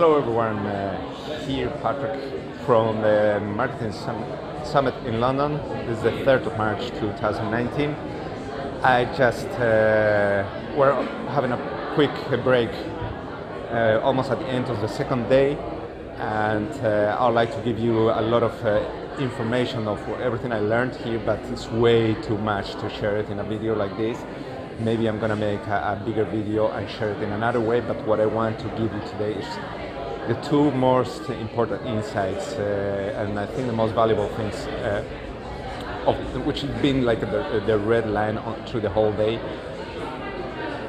Hello everyone, here Patrick from the Marketing Summit in London. This is the 3rd of March 2019. I just, we're having a quick break almost at the end of the second day, and I'd like to give you a lot of information of everything I learned here, but it's way too much to share it in a video like this. Maybe I'm gonna make a bigger video and share it in another way, but what I want to give you today is the two most important insights and I think the most valuable things which has been like the red line through the whole day,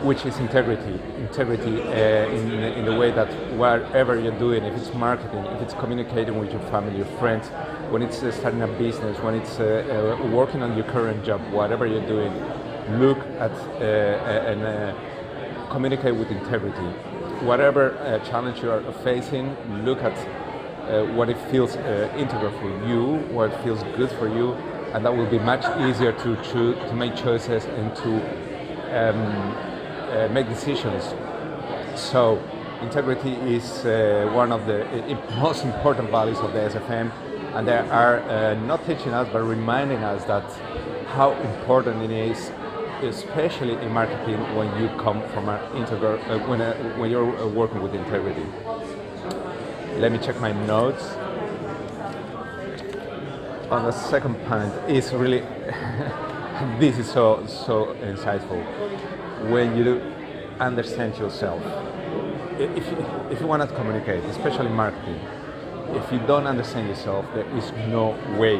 which is integrity. Integrity in the way that whatever you're doing, if it's marketing, if it's communicating with your family, your friends, when it's starting a business, when it's working on your current job, whatever you're doing, look at and communicate with integrity. Whatever challenge you are facing, look at what it feels integral for you, what feels good for you, and that will be much easier to make choices and to make decisions. So integrity is one of the most important values of the SFM, and they are not teaching us but reminding us that how important it is, especially in marketing, when you come from an integral, when you're working with integrity. Let me check my notes. On the second point is really, this is so insightful. When you understand yourself, if you want to communicate, especially marketing, if you don't understand yourself, there is no way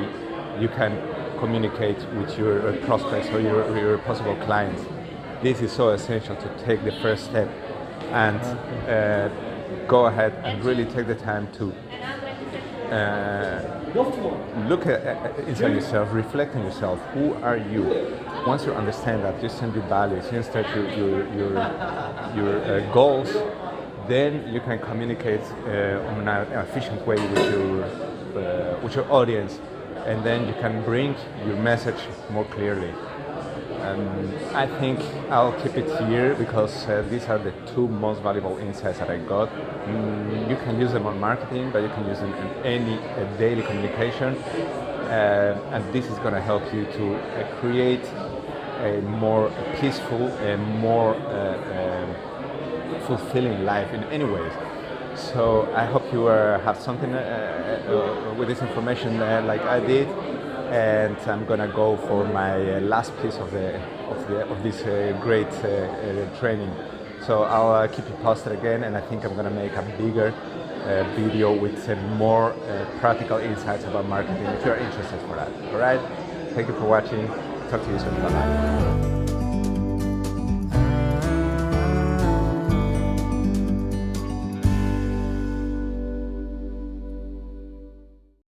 you can communicate with your prospects or your possible clients. This is so essential to take the first step and go ahead and really take the time to look inside yourself, reflect on yourself. Who are you? Once you understand that, you understand your values, you understand your goals, then you can communicate in an efficient way with your audience, and then you can bring your message more clearly. I think I'll keep it here because these are the two most valuable insights that I got. You can use them on marketing, but you can use them in any daily communication, and this is going to help you to create a more peaceful and more fulfilling life in any ways. So I hope you have something with this information like I did, and I'm gonna go for my last piece of this great training. So I'll keep you posted again, and I think I'm gonna make a bigger video with more practical insights about marketing if you're interested for that. All right, thank you for watching. Talk to you soon. Bye bye.